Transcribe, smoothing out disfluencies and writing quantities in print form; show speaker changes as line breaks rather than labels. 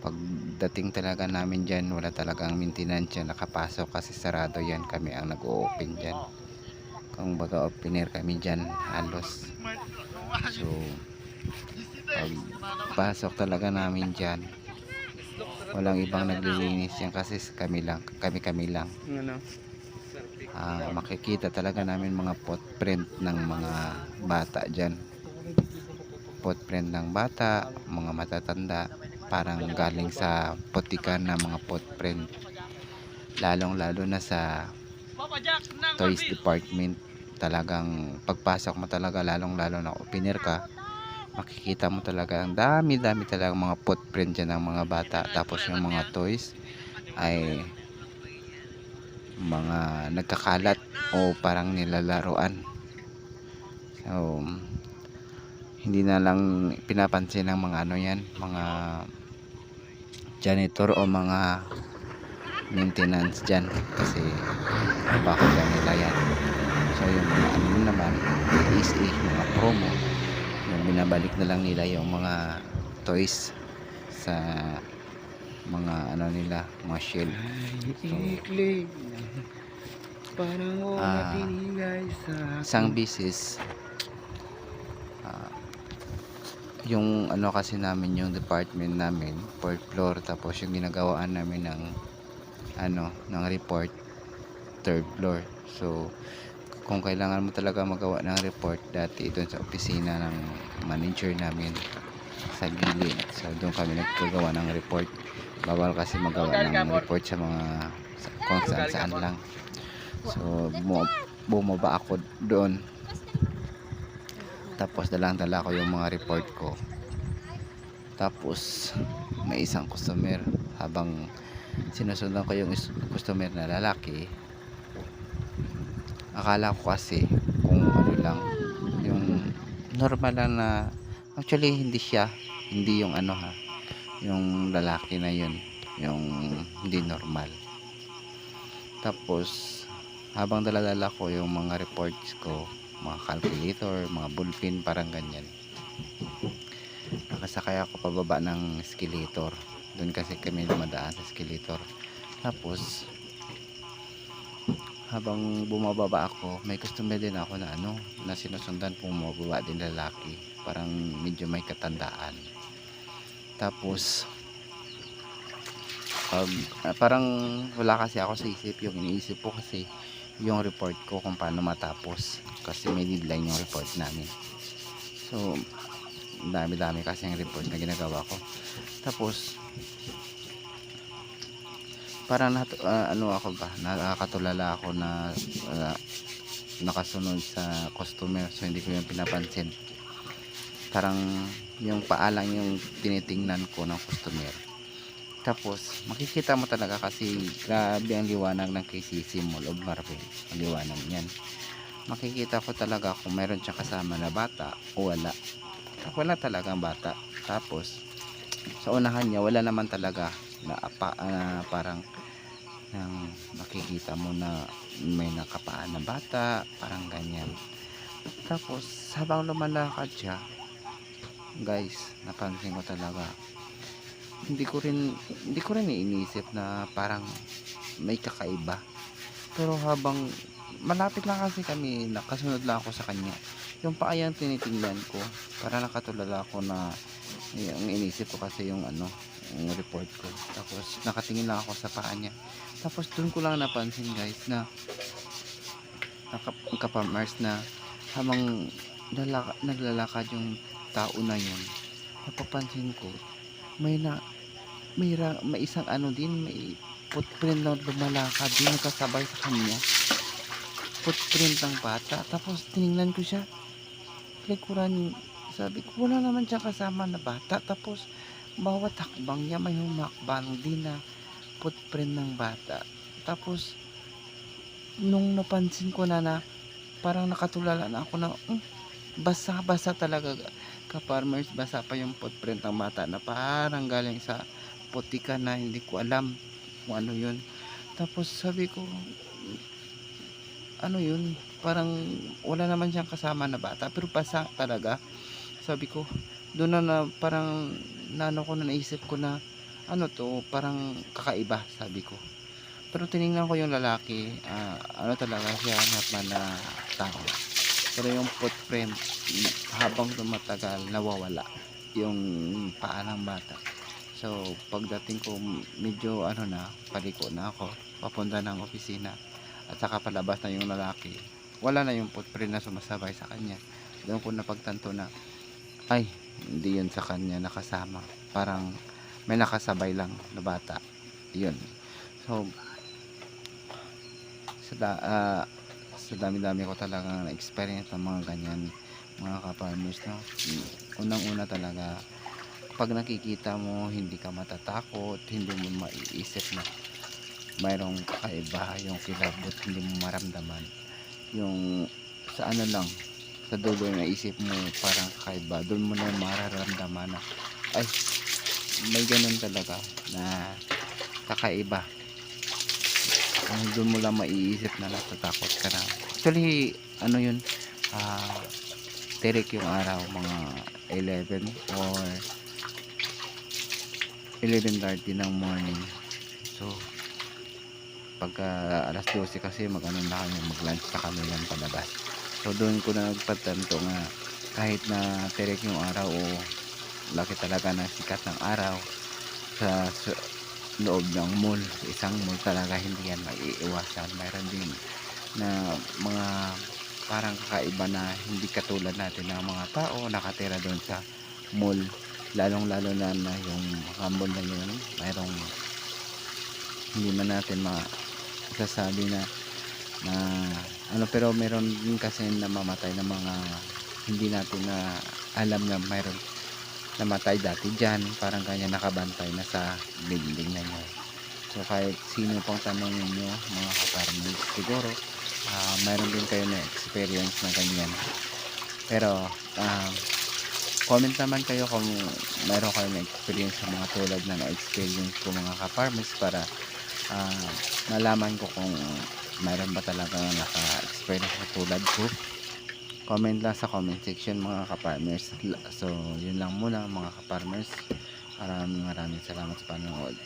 Pagdating talaga namin dyan, wala talagang maintenance yan nakapasok kasi sarado yan, kami ang nag-o-open dyan. Kung baga opener kami dyan halos. So pagpasok talaga namin dyan, walang ibang naglilinis yan kasi kami lang. Makikita talaga namin mga footprint ng mga bata dyan, footprint ng bata, mga matatanda, parang galing sa putikan na mga footprint, lalong lalo na sa toys department. Talagang pagpasok mo talaga, lalong lalo na opener ka, makikita mo talaga ang dami talaga mga footprint dyan ng mga bata. Tapos yung mga toys ay mga nagkakalat o parang nilalaruan. So hindi na lang pinapansin ng mga ano yan, mga janitor o mga maintenance dyan, kasi bakit lang nila yan. So yung mga ano naman, PSA, mga promo, yung binabalik na lang nila yung mga toys sa mga ano nila, mga shelf. So isang bisis, yung ano kasi namin, yung department namin 4th floor, tapos yung ginagawaan namin ng ano, ng report 3rd floor. So kung kailangan mo talaga magawa ng report dati doon sa opisina ng manager namin sa gilid, so doon kami nagkagawa ng report. Bawal kasi magawa ng report sa mga kung saan saan lang. So bumaba ako doon, tapos dala ko yung mga report ko. Tapos may isang customer, habang sinusundan ko yung customer na lalaki, akala ko kasi kung ano lang, yung normal lang na, actually hindi yung ano ha, yung lalaki na yun, yung hindi normal. Tapos habang daladala ko yung mga reports ko, mga calculator, mga ballpen, parang ganyan, nakasakay ako pababa ng escalator. Doon kasi kami dumadaan sa escalator. Tapos habang bumababa ako, may customer din ako na ano, na sinusundan, bumababa din lalaki, parang medyo may katandaan. Tapos parang wala kasi ako sa isip. Yung iniisip ko kasi yung report ko kung paano matapos, kasi may deadline yung report namin. So dami kasi yung report na ginagawa ko. Tapos parang ano ako ba, nakakatulala ako na nakasunod sa customer, so hindi ko yung pinapansin. Parang yung paalang yung tinitingnan ko ng customer. Tapos makikita mo talaga kasi grabe ang liwanag ng KCC Mall of Marvel, ang liwanag niyan. Makikita ko talaga kung meron siya kasama na bata o wala talagang bata. Tapos sa unahan niya wala naman talaga na parang makikita mo na may nakapaan na bata, parang ganyan. Tapos habang lumalakad siya, guys, napansin ko talaga, hindi ko rin iniisip na parang may kakaiba. Pero habang malapit lang kasi kami, nakasunod lang ako sa kanya, yung paayang tinitingnan ko, para nakatulala ako na yung inisip ko kasi yung ano, yung report ko. Tapos nakatingin lang ako sa paa niya. Tapos doon ko lang napansin, guys, na kapamers na habang naglalakad yung tao na yun, napapansin ko may isang ano din, may footprint na lumalakad din nakasabay sa kanya, footprint ng bata. Tapos tiningnan ko siya, likuran, sabi ko wala naman siyang kasama na bata. Tapos bawat hakbang niya may humakbang din na footprint ng bata. Tapos nung napansin ko na parang nakatulala na ako na basa talaga ka farmers, basa pa yung footprint ng bata na parang galing sa putika na hindi ko alam kung ano yun. Tapos sabi ko, ano yun, parang wala naman siyang kasama na bata pero basa talaga. Sabi ko, doon na parang nano ko na naisip ko na ano 'to, parang kakaiba sabi ko. Pero tiningnan ko yung lalaki, ano talaga siya normal na tao. Pero yung footprint, habang tumatagal nawawala yung paa ng bata. So, pagdating ko medyo ano na, paliko na ako, papunta ng opisina at saka palabas na yung lalaki. Wala na yung footprint na sumasabay sa kanya. Doon ko napagtanto na, ay, hindi yun sa kanya nakasama. Parang may nakasabay lang na bata. Yun. So, sa sa dami-dami ko talagang na-experience ng mga ganyan, mga ka-farmers 'no. Unang-una talaga, kapag nakikita mo hindi ka matatakot, hindi mo maiisip na mayroong kakaiba yung kilabot, hindi mo maramdaman. Yung sa ano lang, sa dulo ng isip mo parang kakaiba, dun mo na mararamdaman na, ay, may ganun talaga na kakaiba. Dun mo lang maiisip na natatakot ka na. Actually, ano yun, ah, tirik yung araw, mga 11 or 11:30 ng morning. So, pagka alas 12 kasi mag-ano na kami, mag-lunch na kami ng palabas. So, doon ko na nagpatanto nga, kahit na tirik yung araw o laki talaga ng sikat ng araw sa loob ng mall, isang mall talaga hindi yan maiiwasan. Mayroon din na mga parang kakaiba na hindi katulad natin ng mga tao nakatira doon sa mall, lalong lalo na yung mga mall na yun mayroong hindi man natin masasabi na ano, pero meron din kasi namamatay na mga hindi natin na alam na mayroon namatay dati dyan, parang ganyan nakabantay na sa building na yun. So kahit sino pang tanongin nyo mga ka-farmers, siguro mayroon din kayo na experience na ganyan. Pero comment naman kayo kung mayroon kayo na experience sa mga tulad na na-experience ko mga ka-farmers, para malaman ko kung mayroon ba talaga naka-experience na tulad ko. Comment lang sa comment section mga ka-farmers. So yun lang muna mga ka-farmers, maraming salamat sa panonood.